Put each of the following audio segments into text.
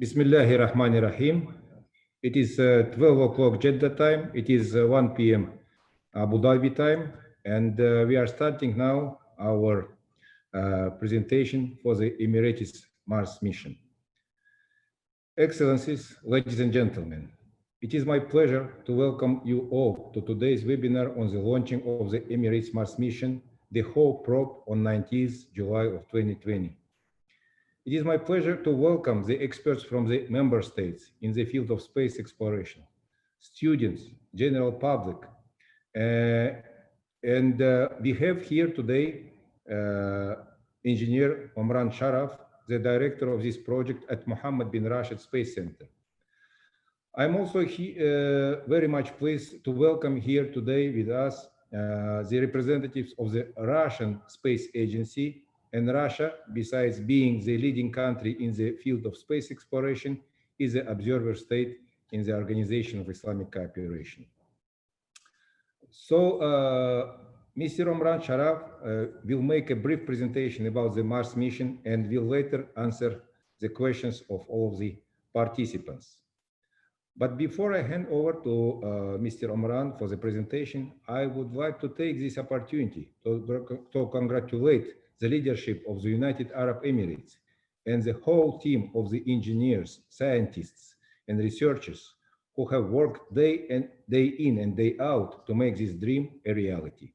Bismillahir Rahmanir Rahim. It is 12 o'clock Jeddah time. It is 1 p.m. Abu Dhabi time. And we are starting now our presentation for the Emirate Mars Mission. Excellencies, ladies and gentlemen, it is my pleasure to welcome you all to today's webinar on the launching of the Emirate Mars Mission, the Hope probe on 19th July of 2020. It is my pleasure to welcome the experts from the member states in the field of space exploration, students, general public, and we have here today Engineer Omran Sharaf, the director of this project at Mohammed bin Rashid Space Center. I'm also very much pleased to welcome here today with us the representatives of the Russian Space Agency. And Russia, besides being the leading country in the field of space exploration, is the observer state in the Organization of Islamic Cooperation. So, Mr. Omran Sharaf will make a brief presentation about the Mars mission and will later answer the questions of all of the participants. But before I hand over to Mr. Omran for the presentation, I would like to take this opportunity to congratulate the leadership of the United Arab Emirates and the whole team of the engineers, scientists, and researchers who have worked day in and day out to make this dream a reality.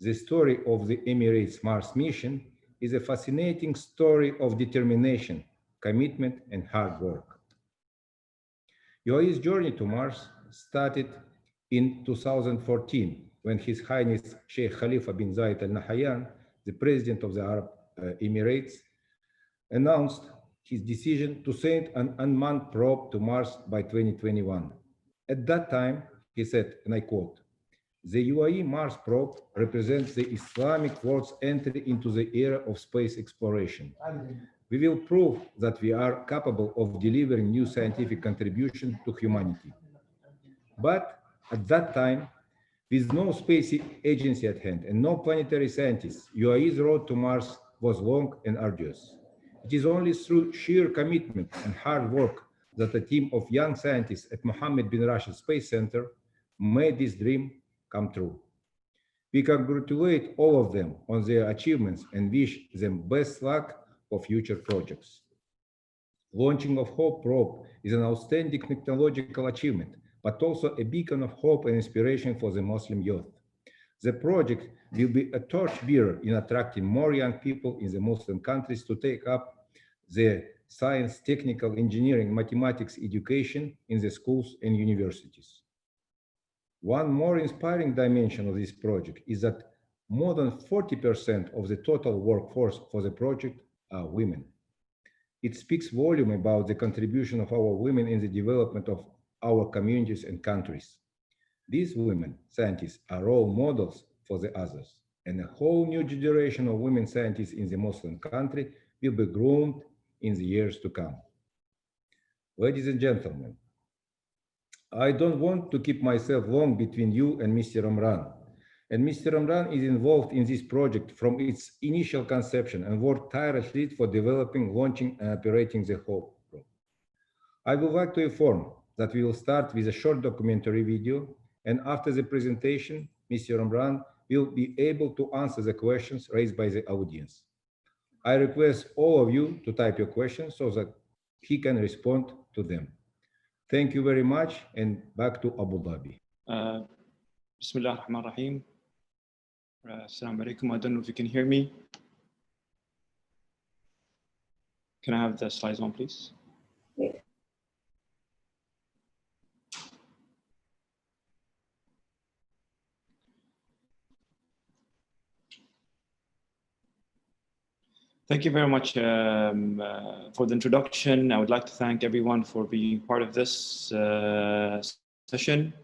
The story of the Emirates Mars mission is a fascinating story of determination, commitment, and hard work. UAE's journey to Mars started in 2014 when His Highness Sheikh Khalifa bin Zayed Al Nahyan, the president of the Arab Emirates, announced his decision to send an unmanned probe to Mars by 2021. At that time, he said, and I quote, "The UAE Mars probe represents the Islamic world's entry into the era of space exploration. We will prove that we are capable of delivering new scientific contribution to humanity." But at that time, with no space agency at hand and no planetary scientists, UAE's road to Mars was long and arduous. It is only through sheer commitment and hard work that a team of young scientists at Mohammed bin Rashid Space Center made this dream come true. We congratulate all of them on their achievements and wish them best luck for future projects. Launching of Hope probe is an outstanding technological achievement, but also a beacon of hope and inspiration for the Muslim youth. The project will be a torchbearer in attracting more young people in the Muslim countries to take up the science, technical, engineering, mathematics education in the schools and universities. One more inspiring dimension of this project is that more than 40% of the total workforce for the project are women. It speaks volume about the contribution of our women in the development of our communities and countries. These women scientists are role models for the others, and a whole new generation of women scientists in the Muslim country will be groomed in the years to come. Ladies and gentlemen, I don't want to keep myself long between you and Mr. Omran. And Mr. Omran is involved in this project from its initial conception and worked tirelessly for developing, launching, and operating the Hope probe. I would like to inform that we will start with a short documentary video, and after the presentation, Mr. Omran will be able to answer the questions raised by the audience. I request all of you to type your questions so that he can respond to them. Thank you very much, and back to Abu Dhabi. Bismillah ar-Rahman ar-Rahim. Assalamu alaikum. I don't know if you can hear me. Can I have the slides on, please? Thank you very much for the introduction. I would like to thank everyone for being part of this session.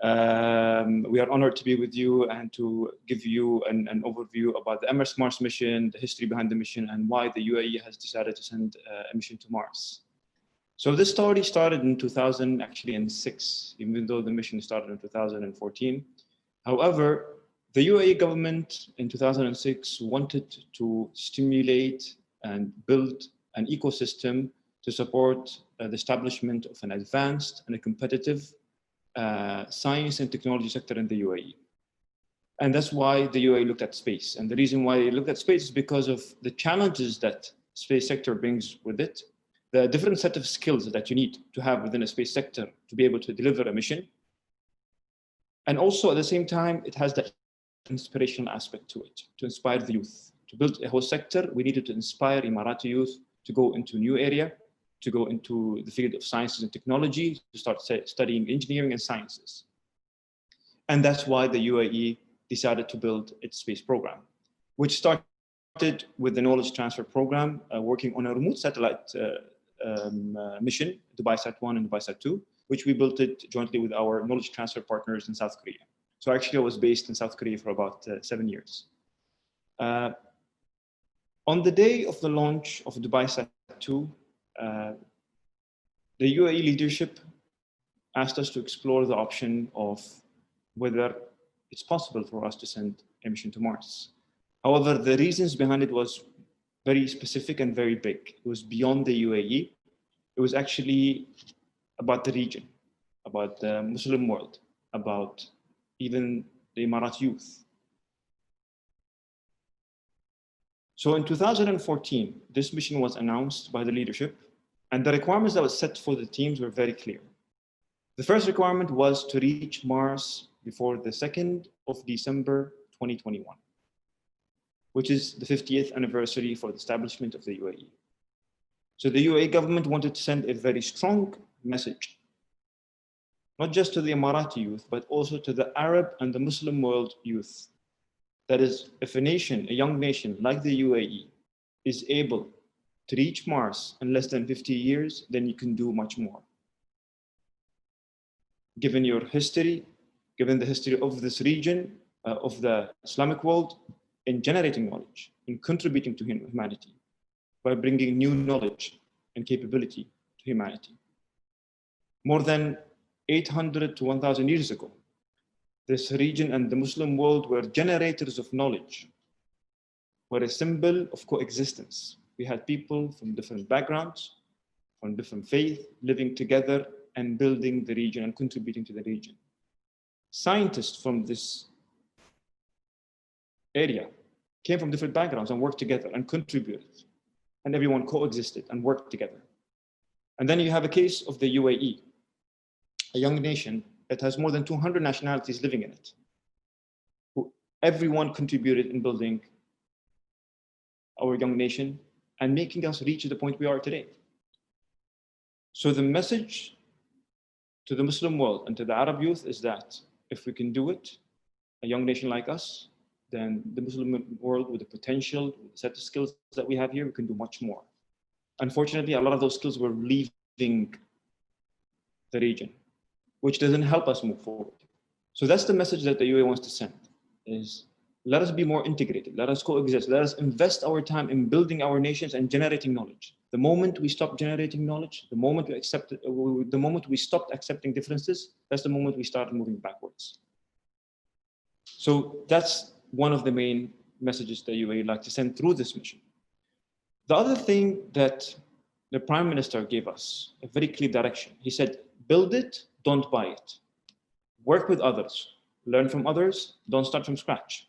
We are honored to be with you and to give you an overview about the Emirate Mars mission, the history behind the mission, and why the UAE has decided to send a mission to Mars. So this story started in 2006, even though the mission started in 2014. However, the UAE government in 2006 wanted to stimulate and build an ecosystem to support the establishment of an advanced and a competitive science and technology sector in the UAE. And that's why the UAE looked at space. And the reason why they looked at space is because of the challenges that space sector brings with it, the different set of skills that you need to have within a space sector to be able to deliver a mission. And also at the same time, it has that inspirational aspect to it, to inspire the youth. To build a whole sector, we needed to inspire Emirati youth to go into a new area, to go into the field of sciences and technology, to start studying engineering and sciences. And that's why the UAE decided to build its space program, which started with the knowledge transfer program, working on a remote satellite mission, DubaiSat-1 and DubaiSat-2, which we built it jointly with our knowledge transfer partners in South Korea. So actually I was based in South Korea for about 7 years. On the day of the launch of DubaiSat-2, the UAE leadership asked us to explore the option of whether it's possible for us to send a mission to Mars. However, the reasons behind it was very specific and very big. It was beyond the UAE. It was actually about the region, about the Muslim world, about even the Emirati youth. So in 2014, this mission was announced by the leadership, and the requirements that were set for the teams were very clear. The first requirement was to reach Mars before the 2nd of December 2021, which is the 50th anniversary for the establishment of the UAE. So the UAE government wanted to send a very strong message, not just to the Emirati youth, but also to the Arab and the Muslim world youth. That is, if a nation, a young nation like the UAE is able to reach Mars in less than 50 years, then you can do much more. Given your history, given the history of this region, of the Islamic world, in generating knowledge, in contributing to humanity, by bringing new knowledge and capability to humanity. More than 800 to 1,000 years ago, this region and the Muslim world were generators of knowledge, were a symbol of coexistence. We had people from different backgrounds, from different faiths, living together and building the region and contributing to the region. Scientists from this area came from different backgrounds and worked together and contributed, and everyone coexisted and worked together. And then you have a case of the UAE, a young nation that has more than 200 nationalities living in it, who everyone contributed in building our young nation and making us reach the point we are today. So the message to the Muslim world and to the Arab youth is that if we can do it, a young nation like us, then the Muslim world with the potential, with the set of skills that we have here, we can do much more. Unfortunately, a lot of those skills were leaving the region, which doesn't help us move forward. So that's the message that the UAE wants to send, is let us be more integrated, let us coexist, let us invest our time in building our nations and generating knowledge. The moment we stop generating knowledge, the moment we stopped accepting differences, that's the moment we start moving backwards. So that's one of the main messages that UAE like to send through this mission. The other thing that the Prime Minister gave us, a very clear direction. He said, build it, don't buy it. Work with others, learn from others, don't start from scratch.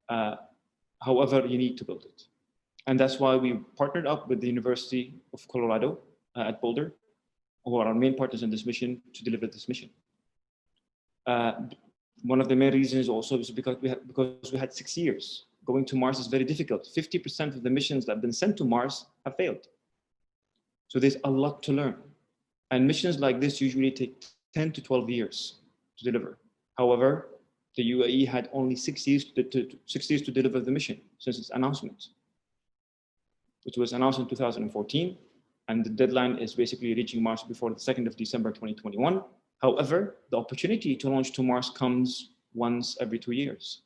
However, you need to build it. And that's why we partnered up with the University of Colorado at Boulder, who are our main partners in this mission, to deliver this mission. One of the main reasons also is because we had 6 years. Going to Mars is very difficult. 50% of the missions that have been sent to Mars have failed. So there's a lot to learn. And missions like this usually take 10 to 12 years to deliver. However, the UAE had only 6 years to deliver the mission since its announcement. It was announced in 2014, and the deadline is basically reaching Mars before the 2nd of December 2021. However, the opportunity to launch to Mars comes once every 2 years.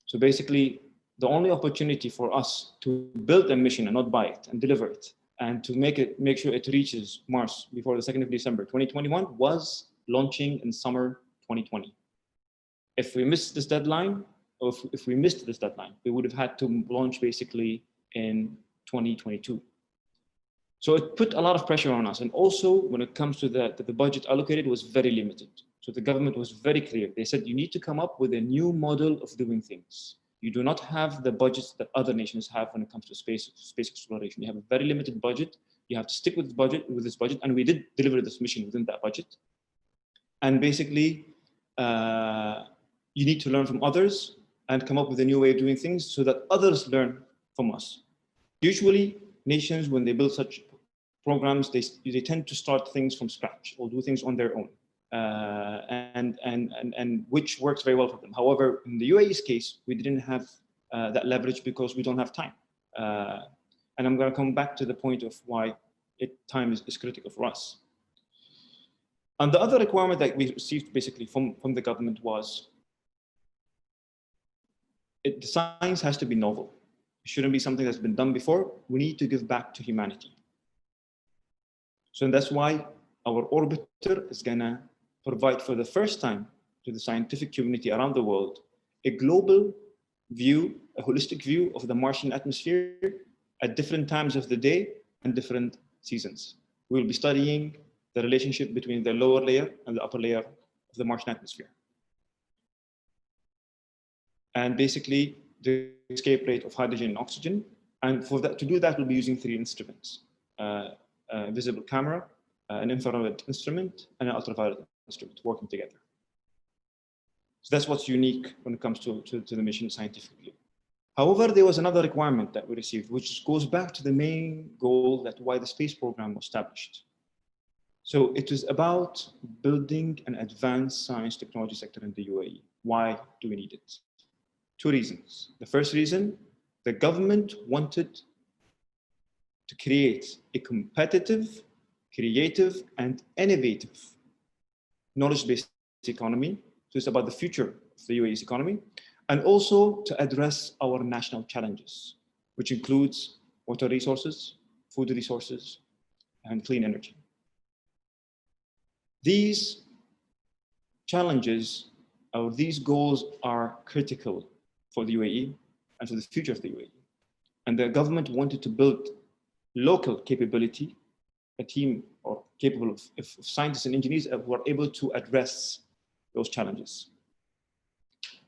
So basically, the only opportunity for us to build a mission and not buy it and deliver it, and to make sure it reaches Mars before the 2nd of December 2021 was launching in summer 2020. If we missed this deadline, or if we missed this deadline, we would have had to launch basically in 2022. So it put a lot of pressure on us. And also when it comes to the budget allocated was very limited. So the government was very clear. They said, you need to come up with a new model of doing things. You do not have the budgets that other nations have when it comes to space exploration. You have a very limited budget. You have to stick with this budget. And we did deliver this mission within that budget. And basically, you need to learn from others and come up with a new way of doing things so that others learn from us. Usually, nations, when they build such programs, they tend to start things from scratch or do things on their own, and which works very well for them. However, in the UAE's case, we didn't have that leverage because we don't have time. And I'm going to come back to the point of why time is critical for us. And the other requirement that we received basically from the government was the science has to be novel. It shouldn't be something that's been done before. We need to give back to humanity. So that's why our orbiter is gonna provide for the first time to the scientific community around the world a global view, a holistic view of the Martian atmosphere at different times of the day and different seasons. We'll be studying the relationship between the lower layer and the upper layer of the Martian atmosphere. And basically the escape rate of hydrogen and oxygen. And for that, to do that, we'll be using 3 instruments. A visible camera, an infrared instrument, and an ultraviolet instrument working together. So that's what's unique when it comes to the mission scientifically. However, there was another requirement that we received, which goes back to the main goal that why the space program was established. So it was about building an advanced science technology sector in the UAE. Why do we need it? 2 reasons. The first reason, the government wanted to create a competitive, creative, and innovative knowledge-based economy. So it's about the future of the UAE's economy, and also to address our national challenges, which includes water resources, food resources, and clean energy. These challenges, or these goals, are critical for the UAE and for the future of the UAE. And the government wanted to build local capability, a team or capable of scientists and engineers who are able to address those challenges.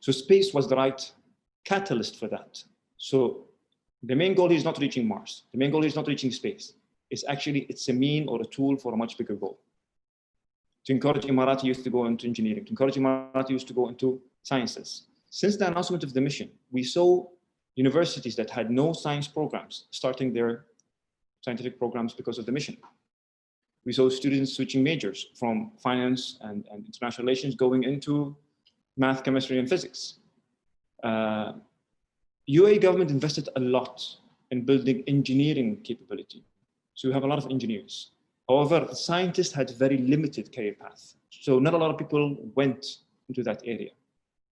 So space was the right catalyst for that. So the main goal is not reaching Mars. The main goal is not reaching space. It's a mean or a tool for a much bigger goal. To encourage Emirati youth to go into engineering, to encourage Emirati youth to go into sciences. Since the announcement of the mission, we saw universities that had no science programs starting their scientific programs because of the mission. We saw students switching majors from finance and international relations going into math, chemistry, and physics. UAE government invested a lot in building engineering capability. So we have a lot of engineers. However, scientists had very limited career path. So not a lot of people went into that area.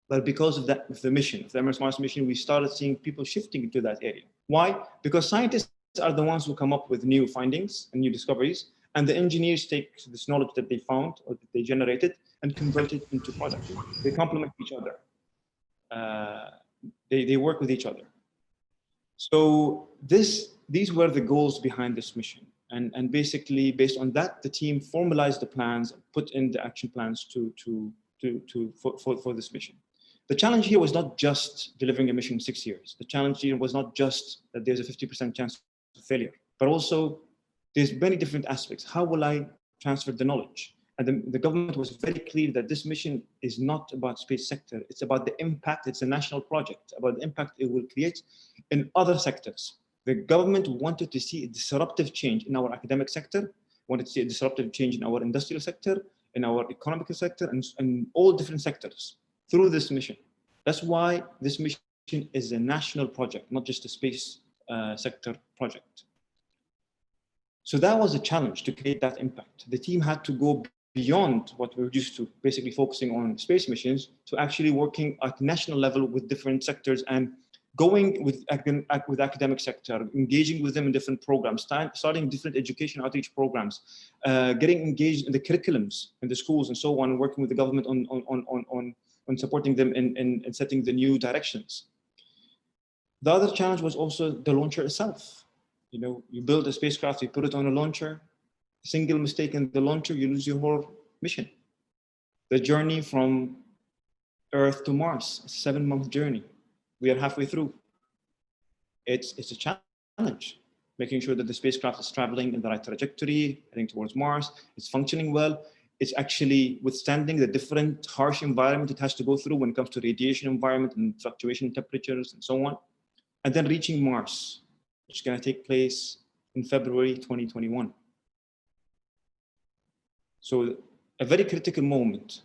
But because of the mission, of the Emirate Mars Mission, we started seeing people shifting into that area. Why? Because scientists are the ones who come up with new findings and new discoveries, and the engineers take this knowledge that they found or that they generated and convert it into products. They complement each other. They work with each other. So these were the goals behind this mission. And basically, based on that, the team formalized the plans, put in the action plans for this mission. The challenge here was not just delivering a mission in 6 years. The challenge here was not just that there's a 50% chance of failure, but also there's many different aspects. How will I transfer the knowledge? And the government was very clear that this mission is not about space sector. It's about the impact. It's a national project about the impact it will create in other sectors. The government wanted to see a disruptive change in our academic sector, wanted to see a disruptive change in our industrial sector, in our economic sector, and all different sectors through this mission. That's why this mission is a national project, not just a space sector project. So that was a challenge to create that impact. The team had to go beyond what we're used to, basically focusing on space missions, to actually working at national level with different sectors and going with academic sector, engaging with them in different programs, starting different education outreach programs, getting engaged in the curriculums in the schools and so on, working with the government on supporting them in setting the new directions. The other challenge was also the launcher itself. You know, you build a spacecraft, you put it on a launcher, a single mistake in the launcher, you lose your whole mission. The journey from Earth to Mars, a 7-month journey. We are halfway through. It's a challenge, making sure that the spacecraft is traveling in the right trajectory, heading towards Mars, it's functioning well, it's actually withstanding the different harsh environment it has to go through when it comes to radiation environment and fluctuation temperatures and so on. And then reaching Mars, which is going to take place in February 2021. So a very critical moment.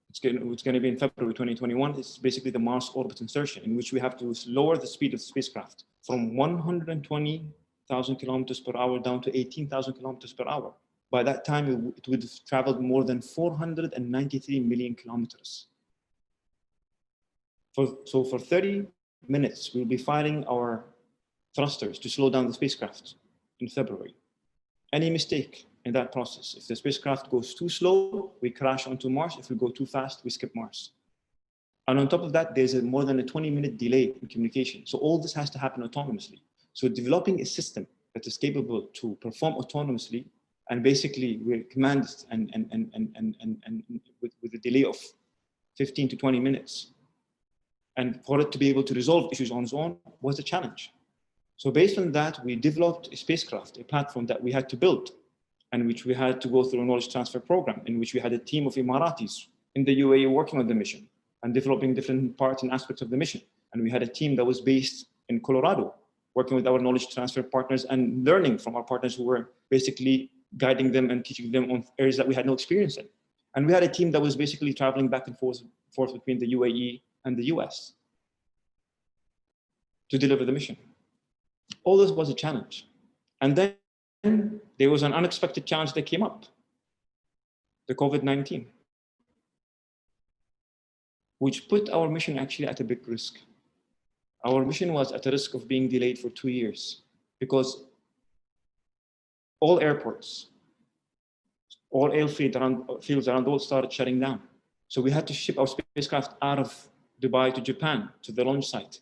It's going to be in February 2021. It's basically the Mars orbit insertion, in which we have to lower the speed of the spacecraft from 120,000 kilometers per hour down to 18,000 kilometers per hour. By that time, it would have traveled more than 493 million kilometers. So for 30 minutes, we'll be firing our thrusters to slow down the spacecraft in February. Any mistake in that process, if the spacecraft goes too slow, we crash onto Mars. If we go too fast, we skip Mars. And on top of that, there's more than a 20-minute delay in communication. So all this has to happen autonomously. So developing a system that is capable to perform autonomously and basically we're commanded and with a delay of 15 to 20 minutes. And for it to be able to resolve issues on its own was a challenge. So based on that, we developed a spacecraft, a platform that we had to build, and which we had to go through a knowledge transfer program, in which we had a team of Emiratis in the UAE working on the mission and developing different parts and aspects of the mission. And we had a team that was based in Colorado, working with our knowledge transfer partners and learning from our partners who were basically guiding them and teaching them on areas that we had no experience in. And we had a team that was basically traveling back and forth between the UAE and the US to deliver the mission. All this was a challenge. And then there was an unexpected challenge that came up, the COVID-19, which put our mission actually at a big risk. Our mission was at a risk of being delayed for 2 years because all airports, all airfields around the world started shutting down. So we had to ship our spacecraft out of Dubai to Japan, to the launch site,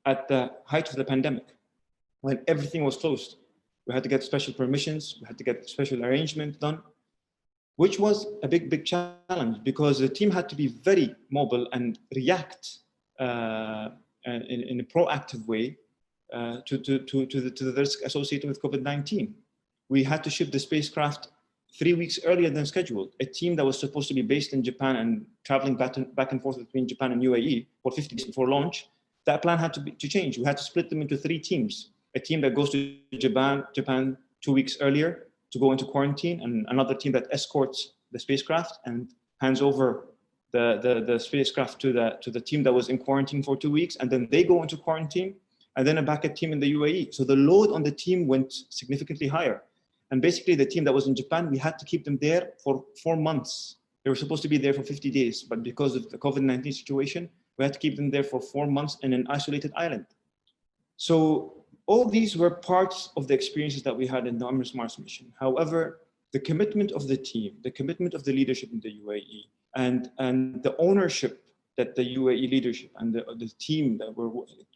at the height of the pandemic, when everything was closed. We had to get special permissions, we had to get special arrangements done, which was a big challenge because the team had to be very mobile and react in a proactive way to the risk associated with COVID-19. We had to ship the spacecraft 3 weeks earlier than scheduled. A team that was supposed to be based in Japan and traveling back and forth between Japan and UAE for 50 days before launch, that plan had to change. We had to split them into 3 teams. A team that goes to Japan 2 weeks earlier to go into quarantine, and another team that escorts the spacecraft and hands over the spacecraft to the team that was in quarantine for 2 weeks, and then they go into quarantine, and then a backup team in the UAE. So the load on the team went significantly higher. And basically the team that was in Japan, we had to keep them there for 4 months. They were supposed to be there for 50 days, but because of the COVID-19 situation, we had to keep them there for 4 months in an isolated island. So all these were parts of the experiences that we had in the Emirate Mars mission. However, the commitment of the team, the commitment of the leadership in the UAE, and the ownership that the UAE leadership and the team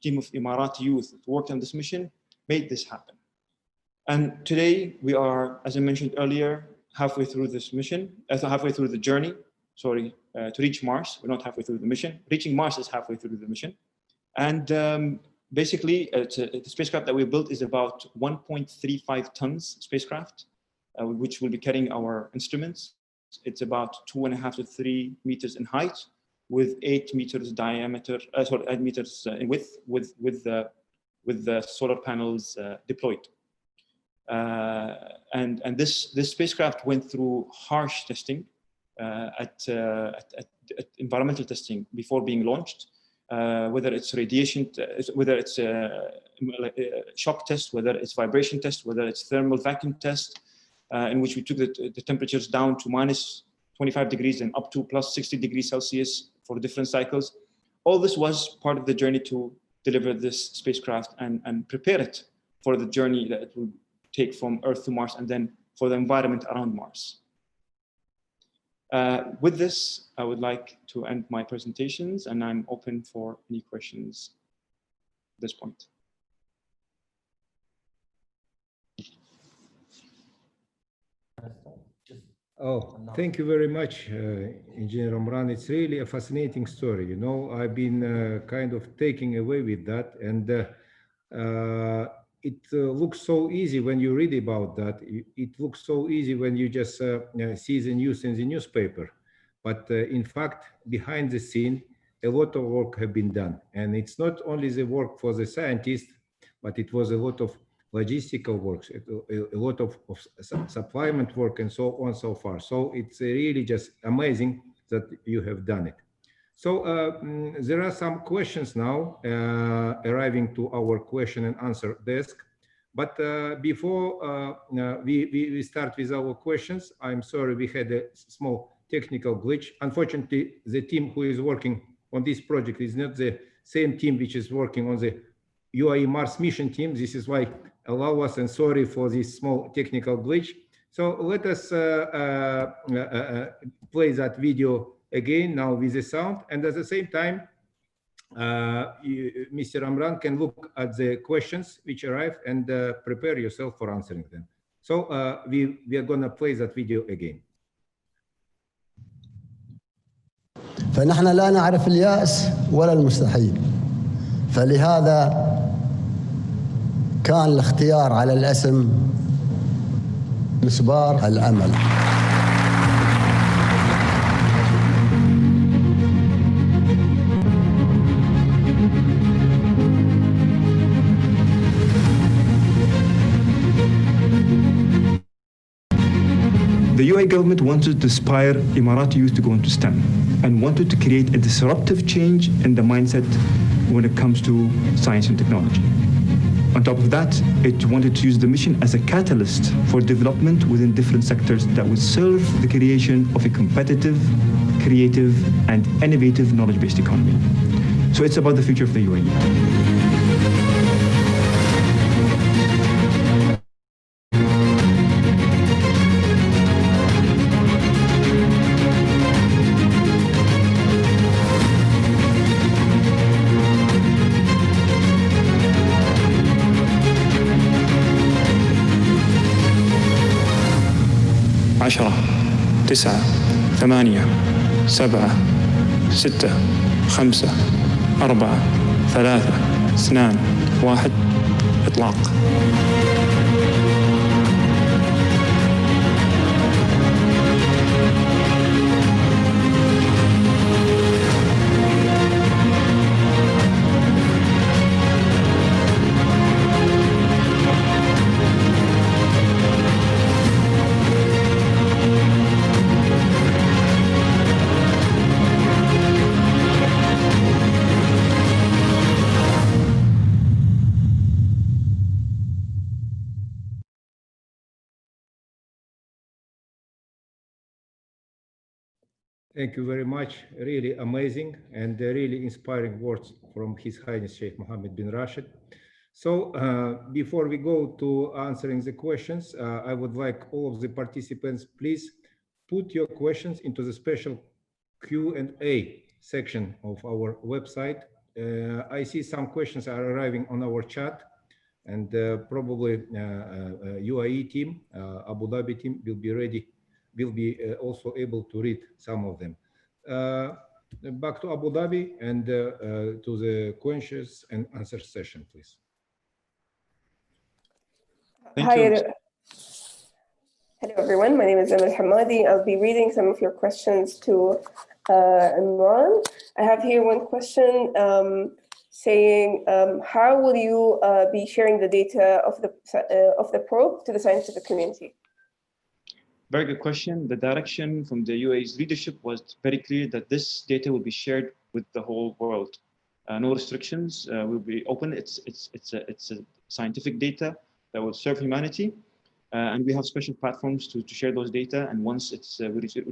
team of Emirati youth that worked on this mission made this happen. And today we are, as I mentioned earlier, halfway through this mission, halfway through the journey, to reach Mars. We're not halfway through the mission. Reaching Mars is halfway through the mission. And basically, the spacecraft that we built is about 1.35 tons spacecraft, which will be carrying our instruments. It's about 2.5 to 3 meters in height, with 8 meters diameter, 8 meters in width, with the solar panels deployed. And this spacecraft went through harsh testing at environmental testing before being launched. Whether it's radiation, whether it's a shock test, whether it's vibration test, whether it's thermal vacuum test, in which we took the temperatures down to minus 25 degrees and up to plus 60 degrees Celsius for different cycles. All this was part of the journey to deliver this spacecraft and prepare it for the journey that it will take from Earth to Mars and then for the environment around Mars. With this, I would like to end my presentations, and I'm open for any questions at this point. Oh, thank you very much, Engineer Omran. It's really a fascinating story. You know, I've been kind of taking away with that, and it looks so easy when you read about that. It looks so easy when you just see the news in the newspaper. But in fact, behind the scene, a lot of work have been done. And it's not only the work for the scientists, but it was a lot of logistical works, a lot of supplement work and so on so far. So it's really just amazing that you have done it. So there are some questions now arriving to our question and answer desk. But before we start with our questions, I'm sorry we had a small technical glitch. Unfortunately, the team who is working on this project is not the same team which is working on the UAE Mars Mission team. This is why allow us and sorry for this small technical glitch. So let us play that video again now with the sound, and at the same time, Mr. Amran can look at the questions which arrive and prepare yourself for answering them. So we are going to play that video again. فنحن لا نعرف اليأس ولا المستحيل، فلهذا كان الاختيار على الاسم مسبار الأمل. The UAE government wanted to inspire Emirati youth to go into STEM and wanted to create a disruptive change in the mindset when it comes to science and technology. On top of that, it wanted to use the mission as a catalyst for development within different sectors that would serve the creation of a competitive, creative, and innovative knowledge-based economy. So it's about the future of the UAE. عشرة 9 8 7 6 5 4 3 2 1 إطلاق. Thank you very much. Really amazing and really inspiring words from His Highness Sheikh Mohammed bin Rashid. So before we go to answering the questions, I would like all of the participants, please put your questions into the special Q&A section of our website. I see some questions are arriving on our chat, and probably UAE team, Abu Dhabi team will be ready. Will be also able to read some of them. Back to Abu Dhabi and to the questions and answer session, please. Thank you. Hello everyone, my name is Emil Hamadi. I'll be reading some of your questions to Imran. I have here one question saying, how will you be sharing the data of the probe to the scientific community? Very good question. The direction from the UAE's leadership was very clear that this data will be shared with the whole world. No restrictions will be open. It's a scientific data that will serve humanity. And we have special platforms to share those data. And once it's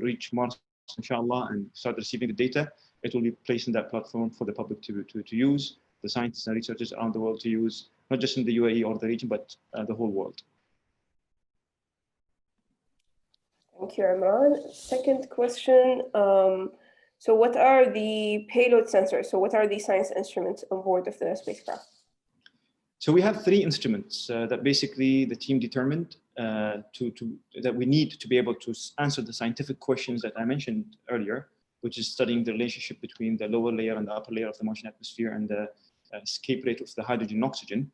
reach Mars, inshallah, and start receiving the data, it will be placed in that platform for the public to use, the scientists and researchers around the world to use, not just in the UAE or the region, but the whole world. Thank you, Imran. Second question. So what are the payload sensors? So what are the science instruments on board of the spacecraft? So we have 3 instruments that basically the team determined that we need to be able to answer the scientific questions that I mentioned earlier, which is studying the relationship between the lower layer and the upper layer of the Martian atmosphere and the escape rate of the hydrogen and oxygen.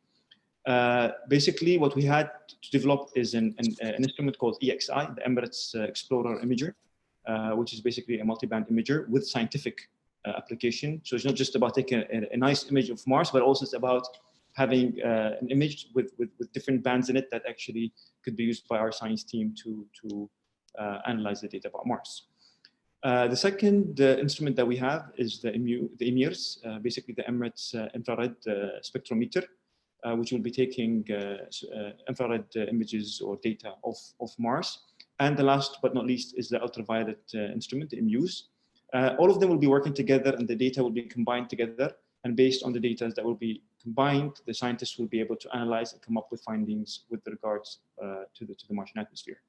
Basically, what we had to develop is an instrument called EXI, the Emirates Explorer Imager, which is basically a multi-band imager with scientific application. So it's not just about taking a nice image of Mars, but also it's about having an image with different bands in it that actually could be used by our science team to analyze the data about Mars. The second instrument that we have is the EMIRS, basically the Emirates infrared spectrometer, which will be taking infrared images or data of Mars. And the last but not least is the ultraviolet instrument, the EMUs. All of them will be working together and the data will be combined together. And based on the data that will be combined, the scientists will be able to analyze and come up with findings with regards to the Martian atmosphere.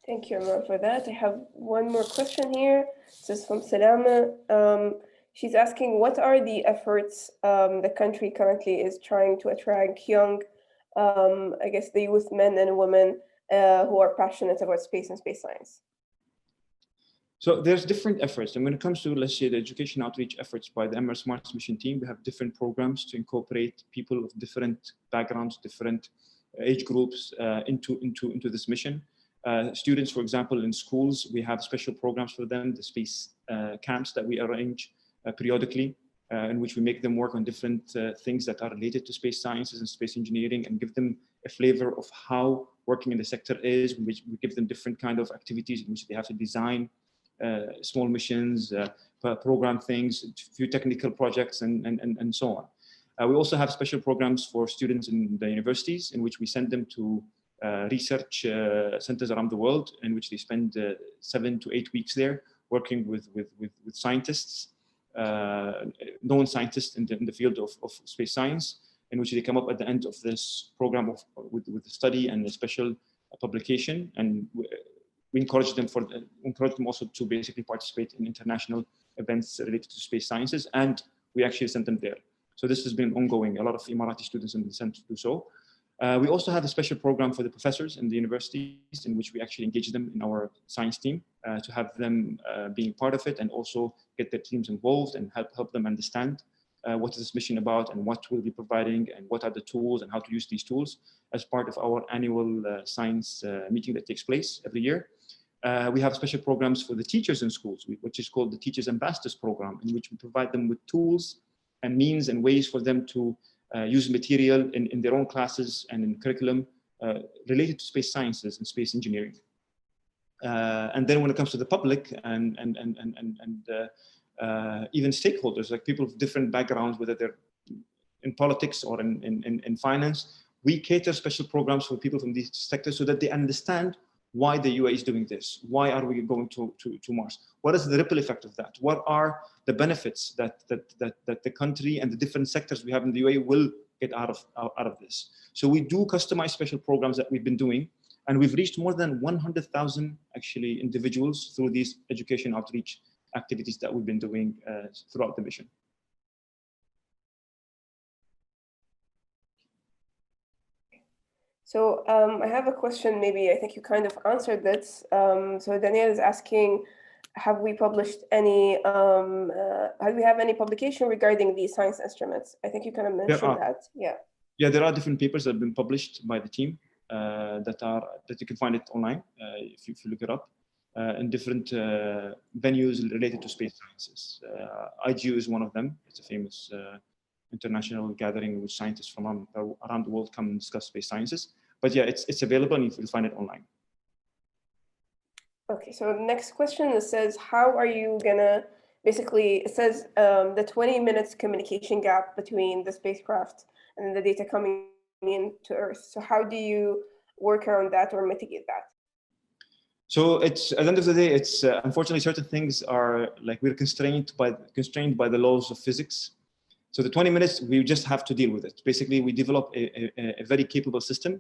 Thank you, Amar, for that. I have one more question here. This is from Salama. She's asking, what are the efforts the country currently is trying to attract young, I guess, the youth men and women who are passionate about space and space science? So there's different efforts. And when it comes to, let's say, the education outreach efforts by the Emirate Mars Mission team, we have different programs to incorporate people of different backgrounds, different age groups into this mission. Students, for example, in schools, we have special programs for them, the space camps that we arrange periodically, in which we make them work on different things that are related to space sciences and space engineering and give them a flavor of how working in the sector is. We give them different kind of activities in which they have to design small missions, program things, a few technical projects, and so on. We also have special programs for students in the universities in which we send them to research centers around the world, in which they spend 7 to 8 weeks there working with scientists, known scientists in the field of space science, in which they come up at the end of this program with the study and a special publication. And we encourage them also to basically participate in international events related to space sciences, and we actually sent them there. So this has been ongoing. A lot of Emirati students have been sent to do so. We also have a special program for the professors in the universities in which we actually engage them in our science team to have them being part of it and also get their teams involved and help them understand what is this mission about and what we'll be providing and what are the tools and how to use these tools as part of our annual science meeting that takes place every year. We have special programs for the teachers in schools, which is called the Teachers Ambassadors Program, in which we provide them with tools and means and ways for them to use material in their own classes and in curriculum related to space sciences and space engineering. And then when it comes to the public and even stakeholders, like people of different backgrounds, whether they're in politics or in finance, we cater special programs for people from these sectors so that they understand why the UAE is doing this. Why are we going to Mars? What is the ripple effect of that? What are the benefits that the country and the different sectors we have in the UAE will get out of this? So we do customize special programs that we've been doing, and we've reached more than 100,000 actually individuals through these education outreach activities that we've been doing throughout the mission. So I have a question, maybe I think you kind of answered this. So Daniel is asking, have we published any, have we have any publication regarding these science instruments? I think you kind of mentioned that, yeah. Yeah, there are different papers that have been published by the team that you can find it online if you look it up in different venues related to space sciences. IGU is one of them. It's a famous international gathering in which scientists from around the world come and discuss space sciences. But yeah, it's available and you can find it online. Okay, so next question, it says, how are you gonna, basically, it says the 20 minutes communication gap between the spacecraft and the data coming in to Earth. So how do you work around that or mitigate that? So it's, at the end of the day, it's unfortunately certain things are like we're constrained by the laws of physics. So the 20 minutes, we just have to deal with it. Basically, we develop a very capable system.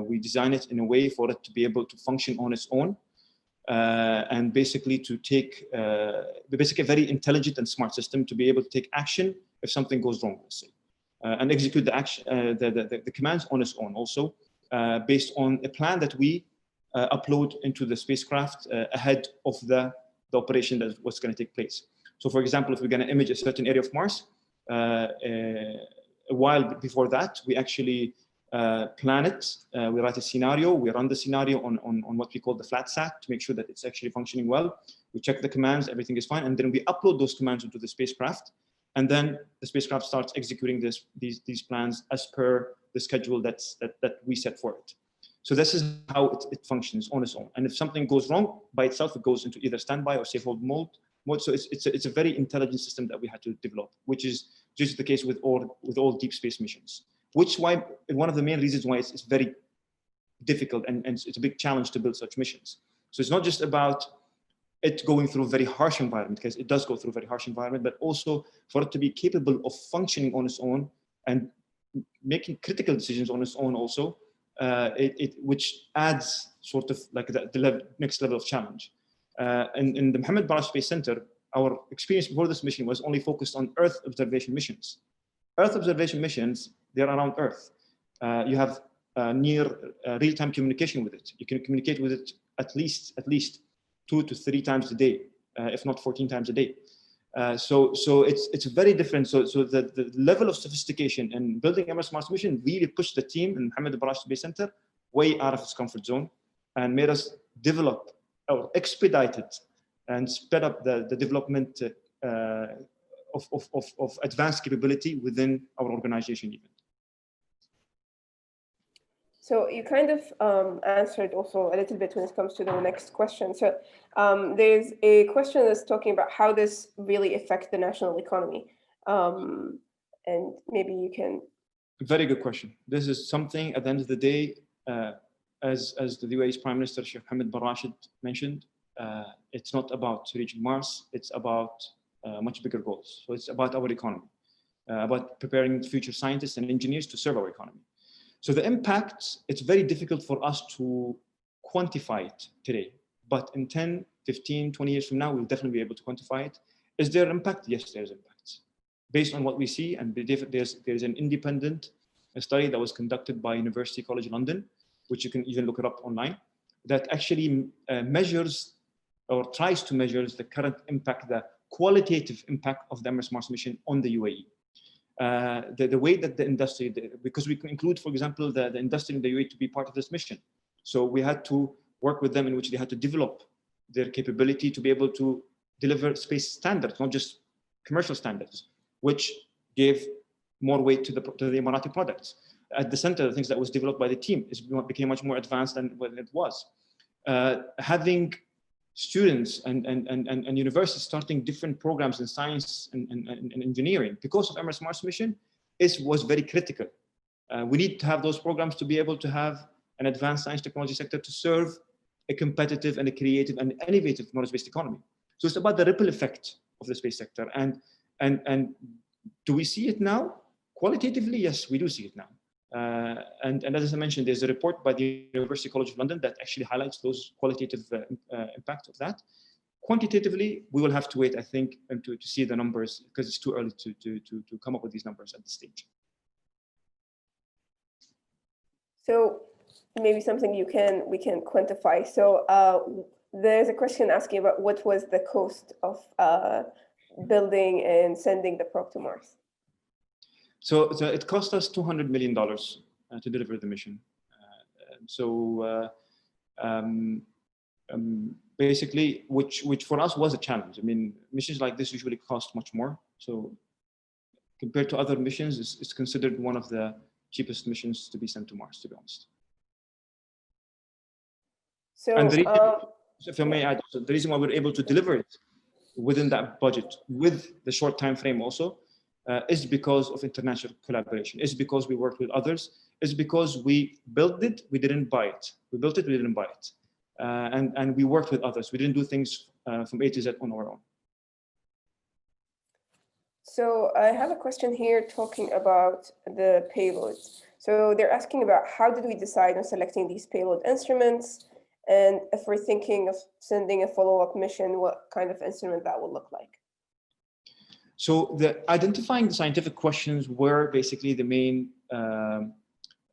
We design it in a way for it to be able to function on its own. And basically to take, basically a very intelligent and smart system to be able to take action if something goes wrong, let's say, and execute the action, the commands on its own also, based on a plan that we upload into the spacecraft ahead of the operation that was going to take place. So for example, if we're going to image a certain area of Mars, a while before that, we actually plan it. We write a scenario. We run the scenario on what we call the flat sat to make sure that it's actually functioning well. We check the commands, everything is fine, and then we upload those commands into the spacecraft. And then the spacecraft starts executing these plans as per the schedule that we set for it. So this is how it functions on its own. And if something goes wrong by itself, it goes into either standby or safe hold mode. So it's a very intelligent system that we had to develop, which is just the case with all deep space missions. Which why one of the main reasons why it's very difficult and it's a big challenge to build such missions. So it's not just about it going through a very harsh environment, because it does go through a very harsh environment, but also for it to be capable of functioning on its own and making critical decisions on its own also, which adds sort of like the next level of challenge. In the Mohammed Baraj Space Center, our experience before this mission was only focused on Earth observation missions. Earth observation missions, they're around Earth. You have near real-time communication with it. You can communicate with it at least 2 to 3 times a day, if not 14 times a day. So it's very different. So the level of sophistication in building Emirate Mars Mission really pushed the team in Mohammed Baraj Space Center way out of its comfort zone and made us develop or expedite it and sped up the development of advanced capability within our organization even. So you kind of answered also a little bit when it comes to the next question. So there's a question that's talking about how this really affects the national economy. And maybe you can. Very good question. This is something at the end of the day, as the UAE's Prime Minister, Sheikh Mohammed bin Rashid mentioned, it's not about reaching Mars, it's about much bigger goals. So it's about our economy, about preparing future scientists and engineers to serve our economy. So the impact, it's very difficult for us to quantify it today, but in 10, 15, 20 years from now, we'll definitely be able to quantify it. Is there impact? Yes, there's impact. Based on what we see, and there's an independent study that was conducted by University College London, which you can even look it up online, that actually measures or tries to measure the current impact, the qualitative impact of the Emirate Mars Mission on the UAE. The way that the industry, because we can include, for example, the industry in the UAE to be part of this mission. So we had to work with them in which they had to develop their capability to be able to deliver space standards, not just commercial standards, which gave more weight to the Emirati products. At the center, the things that was developed by the team became much more advanced than what it was. Having students and universities starting different programs in science and engineering because of Emirate Mars Mission was very critical. We need to have those programs to be able to have an advanced science technology sector to serve a competitive and a creative and innovative knowledge-based economy. So it's about the ripple effect of the space sector. And do we see it now? Qualitatively, yes, we do see it now. And as I mentioned, there's a report by the University College of London that actually highlights those qualitative impact of that. Quantitatively, we will have to wait, I think, and to see the numbers, because it's too early to come up with these numbers at this stage. So maybe something we can quantify. So there's a question asking about what was the cost of building and sending the probe to Mars. So it cost us $200 million to deliver the mission. Basically, which for us was a challenge. I mean, missions like this usually cost much more. So compared to other missions, it's considered one of the cheapest missions to be sent to Mars, to be honest. So, and if I may add, so the reason why we're able to deliver it within that budget, with the short time frame also, is because of international collaboration. It's because we worked with others. It's because we built it, we didn't buy it. We built it, we didn't buy it. And we worked with others. We didn't do things from A to Z on our own. So I have a question here talking about the payloads. So they're asking about how did we decide on selecting these payload instruments? And if we're thinking of sending a follow-up mission, what kind of instrument that would look like? So identifying the scientific questions were basically the main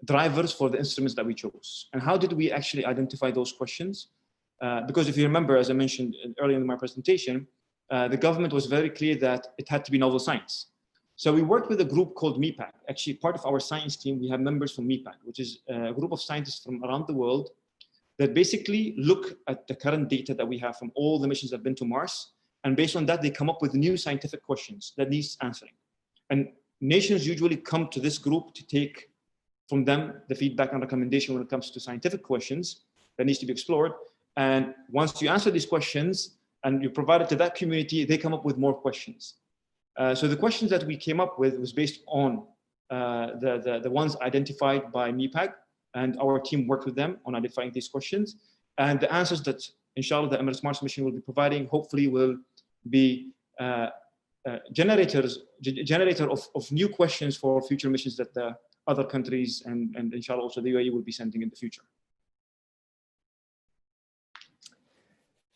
drivers for the instruments that we chose. And how did we actually identify those questions? Because if you remember, as I mentioned earlier in my presentation, the government was very clear that it had to be novel science. So we worked with a group called MEPAC. Actually, part of our science team, we have members from MEPAC, which is a group of scientists from around the world that basically look at the current data that we have from all the missions that have been to Mars. And based on that, they come up with new scientific questions that needs answering. And nations usually come to this group to take from them the feedback and recommendation when it comes to scientific questions that needs to be explored. And once you answer these questions and you provide it to that community, they come up with more questions. So the questions that we came up with was based on the ones identified by MEPAC, and our team worked with them on identifying these questions. And the answers that, inshallah, the Emirates Mars mission will be providing, hopefully will be generator of new questions for future missions that the other countries and inshallah also the UAE will be sending in the future.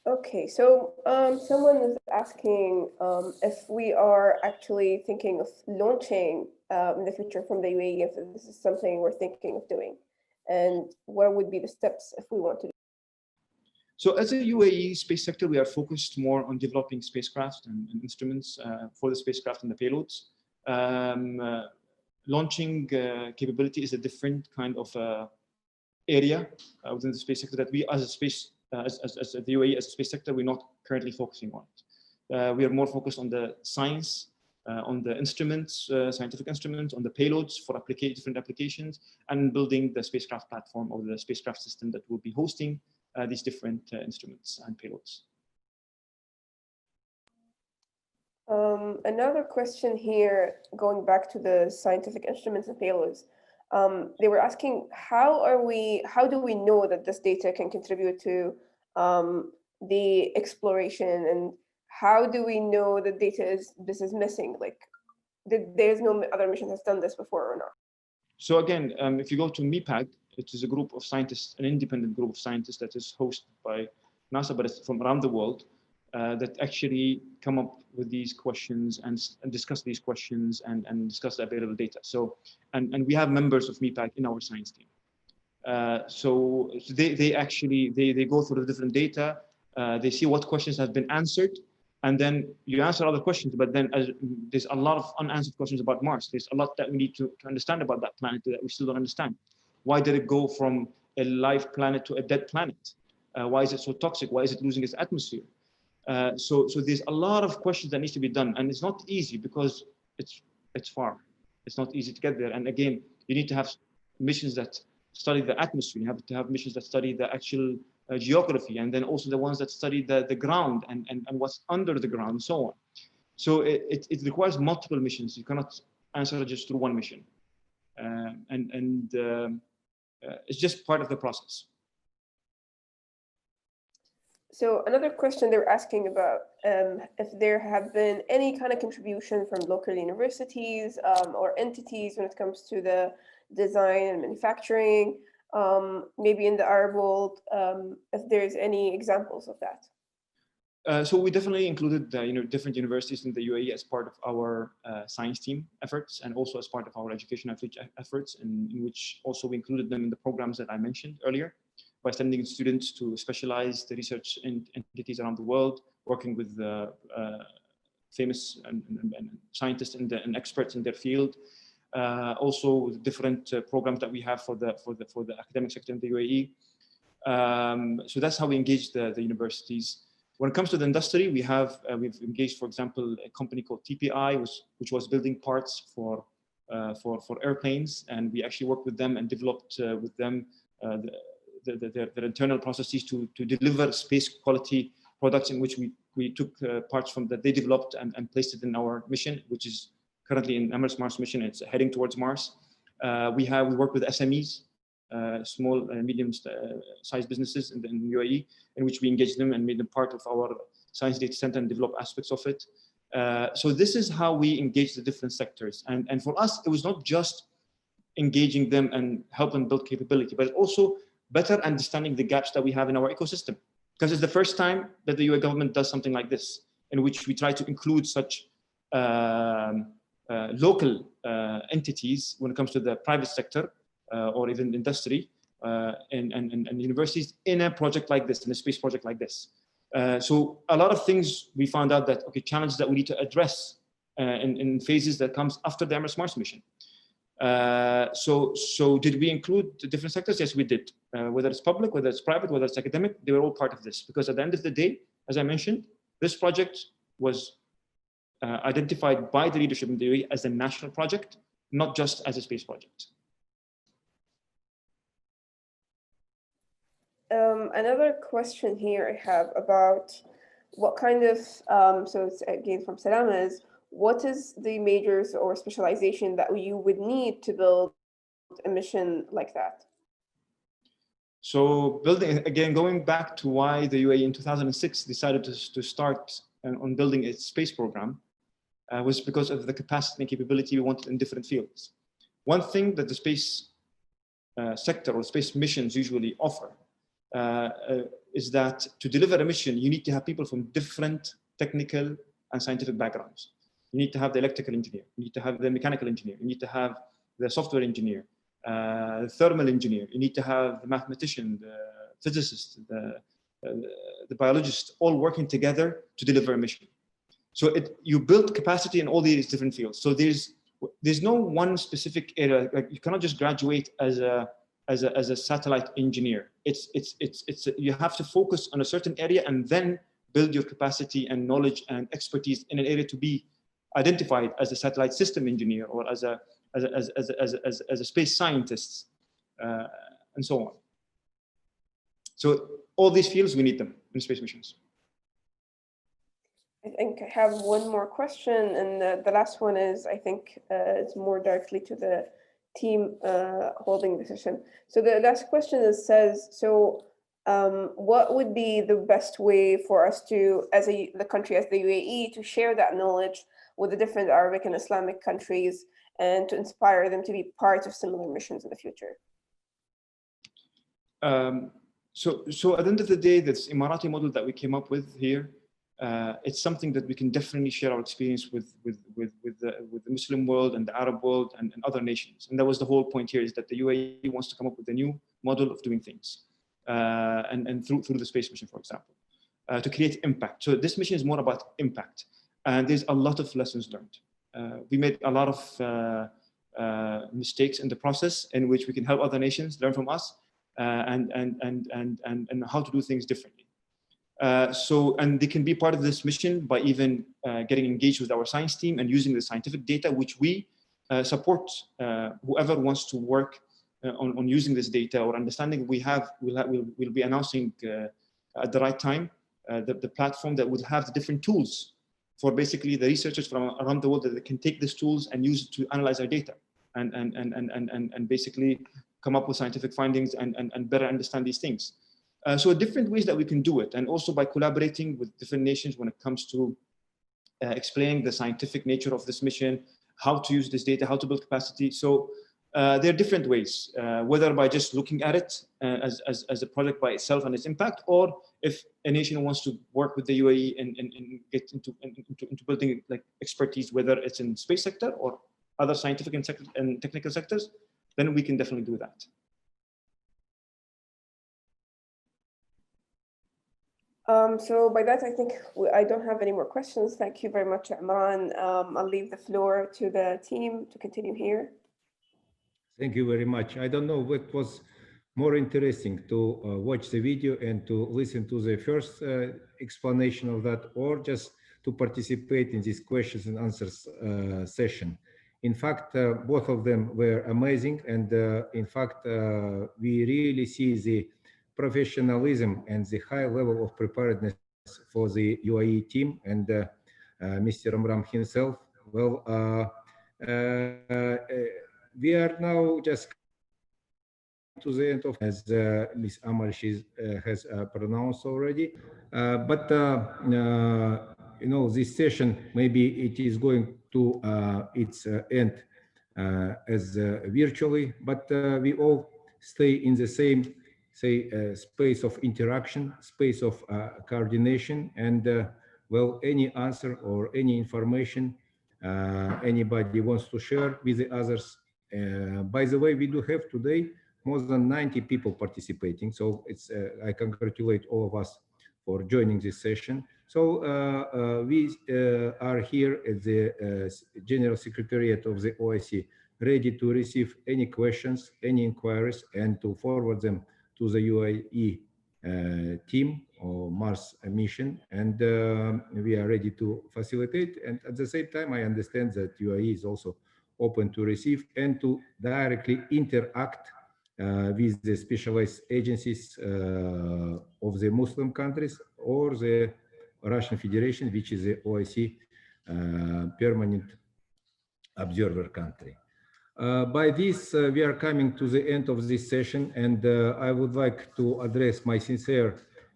Okay, so someone is asking if we are actually thinking of launching in the future from the UAE, if this is something we're thinking of doing, and what would be the steps if we want to do. So as a UAE space sector, we are focused more on developing spacecraft and instruments for the spacecraft and the payloads. Launching capability is a different kind of area within the space sector that we as a space as the UAE as a space sector, we're not currently focusing on it. We are more focused on the science, on the instruments, scientific instruments, on the payloads for different applications, and building the spacecraft platform or the spacecraft system that will be hosting these different instruments and payloads. Another question here, going back to the scientific instruments and payloads. They were asking, how do we know that this data can contribute to the exploration, and how do we know that this is missing? Like, there's no other mission has done this before or not? So again, if you go to MEPAC, it is a group of scientists, an independent group of scientists that is hosted by NASA, but it's from around the world that actually come up with these questions and discuss these questions and discuss the available data. So, and we have members of MEPAC in our science team. So they go through the different data, they see what questions have been answered, and then you answer other questions, but then there's a lot of unanswered questions about Mars. There's a lot that we need to understand about that planet that we still don't understand. Why did it go from a live planet to a dead planet? Why is it so toxic? Why is it losing its atmosphere? So there's a lot of questions that needs to be done, and it's not easy because it's far. It's not easy to get there. And again, you need to have missions that study the atmosphere. You have to have missions that study the actual geography, and then also the ones that study the ground and what's under the ground and so on. So it requires multiple missions. You cannot answer it just through one mission. It's just part of the process. So another question they were asking about if there have been any kind of contribution from local universities or entities when it comes to the design and manufacturing, maybe in the Arab world, if there's any examples of that. So we definitely included different universities in the UAE as part of our science team efforts, and also as part of our education outreach efforts, in which also we included them in the programs that I mentioned earlier, by sending students to specialized research entities around the world, working with famous and scientists and experts in their field. Also, different programs that we have for the academic sector in the UAE. So that's how we engage the universities. When it comes to the industry, we've engaged, for example, a company called TPI, which was building parts for airplanes, and we actually worked with them and developed with them their internal processes to deliver space quality products, in which we took parts from that they developed and placed it in our mission, which is currently in Emirates Mars mission. It's heading towards Mars. We work with SMEs, small and medium-sized businesses in the UAE, in which we engage them and made them part of our science data center and develop aspects of it. So this is how we engage the different sectors. And for us, it was not just engaging them and help them build capability, but also better understanding the gaps that we have in our ecosystem. Because it's the first time that the UAE government does something like this, in which we try to include such local entities when it comes to the private sector or even industry and universities in a project like this, in a space project like this. So a lot of things we found out that, okay, challenges that we need to address in phases that comes after the Emirate Mars mission. So did we include the different sectors? Yes, we did. Whether it's public, whether it's private, whether it's academic, they were all part of this. Because at the end of the day, as I mentioned, this project was identified by the leadership in the UAE as a national project, not just as a space project. Another question here I have about what kind of, so it's again from Salama, is what is the majors or specialization that you would need to build a mission like that? So building, again, going back to why the UAE in 2006 decided to start on building its space program was because of the capacity and capability we wanted in different fields. One thing that the space sector or space missions usually offer is that to deliver a mission, you need to have people from different technical and scientific backgrounds. You need to have the electrical engineer, you need to have the mechanical engineer, you need to have the software engineer, the thermal engineer, you need to have the mathematician, the physicist, the biologist, all working together to deliver a mission. So you build capacity in all these different fields. So there's no one specific area. Like you cannot just graduate as a satellite engineer. You have to focus on a certain area and then build your capacity and knowledge and expertise in an area to be identified as a satellite system engineer or as a space scientist, and so on. So all these fields, we need them in space missions. I think I have one more question, and the last one is, I think it's more directly to the team holding the session. So the last question says, so what would be the best way for us to, as the country, as the UAE, to share that knowledge with the different Arabic and Islamic countries and to inspire them to be part of similar missions in the future? So at the end of the day, this Emirati model that we came up with here, it's something that we can definitely share our experience with the Muslim world and the Arab world and other nations. And that was the whole point here, is that the UAE wants to come up with a new model of doing things, and through the space mission, for example, to create impact. So this mission is more about impact, and there's a lot of lessons learned. We made a lot of mistakes in the process in which we can help other nations learn from us, and how to do things differently. And they can be part of this mission by even getting engaged with our science team and using the scientific data, which we support whoever wants to work on using this data or understanding. We'll be announcing at the right time the platform that would have the different tools for basically the researchers from around the world that can take these tools and use it to analyze our data and basically come up with scientific findings and better understand these things. So different ways that we can do it, and also by collaborating with different nations when it comes to explaining the scientific nature of this mission, how to use this data, how to build capacity. So there are different ways, whether by just looking at it as a project by itself and its impact, or if a nation wants to work with the UAE and get into building like expertise, whether it's in space sector or other scientific and technical sectors, then we can definitely do that. So by that, I think I don't have any more questions. Thank you very much, Imran. I'll leave the floor to the team to continue here. Thank you very much. I don't know what was more interesting, to watch the video and to listen to the first explanation of that, or just to participate in this questions and answers session. In fact, both of them were amazing. And in fact, we really see the professionalism and the high level of preparedness for the UAE team and Mr. Imran himself. Well, we are now just to the end of, as Ms. Amal has pronounced already. But you know, this session, maybe it is going to its end as virtually, but we all stay in the same, space of interaction, space of coordination, and well, any answer or any information anybody wants to share with the others. By the way, we do have today more than 90 people participating. So it's I congratulate all of us for joining this session. So we are here at the General Secretariat of the OIC, ready to receive any questions, any inquiries, and to forward them to the UAE team or Mars mission. And we are ready to facilitate. And at the same time, I understand that UAE is also open to receive and to directly interact with the specialized agencies of the Muslim countries or the Russian Federation, which is the OIC permanent observer country. By this, we are coming to the end of this session, and I would like to address my sincere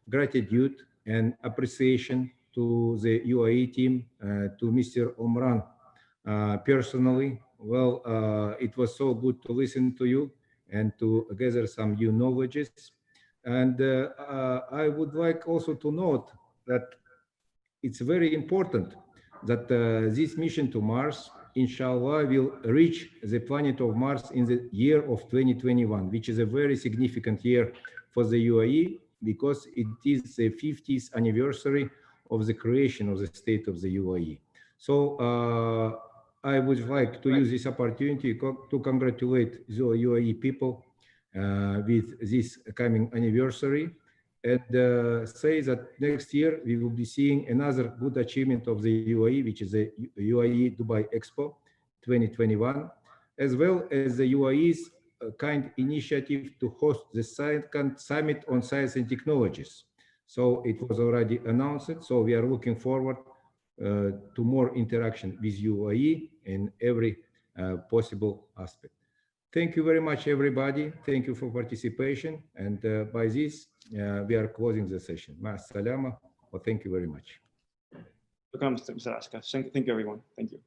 gratitude and appreciation to the UAE team, to Mr. Omran personally. Well, it was so good to listen to you and to gather some new knowledges. And I would like also to note that it's very important that this mission to Mars, inshallah, will reach the planet of Mars in the year of 2021, which is a very significant year for the UAE because it is the 50th anniversary of the creation of the state of the UAE. So I would like to use this opportunity to congratulate the UAE people with this coming anniversary, and say that next year we will be seeing another good achievement of the UAE, which is the UAE Dubai Expo 2021, as well as the UAE's kind initiative to host the second summit on science and technologies. So it was already announced. So we are looking forward to more interaction with UAE in every possible aspect. Thank you very much, everybody. Thank you for participation. And by this, we are closing the session. Ma salama. Well, thank you very much. Welcome, Mr. Askar. Thank you, everyone. Thank you.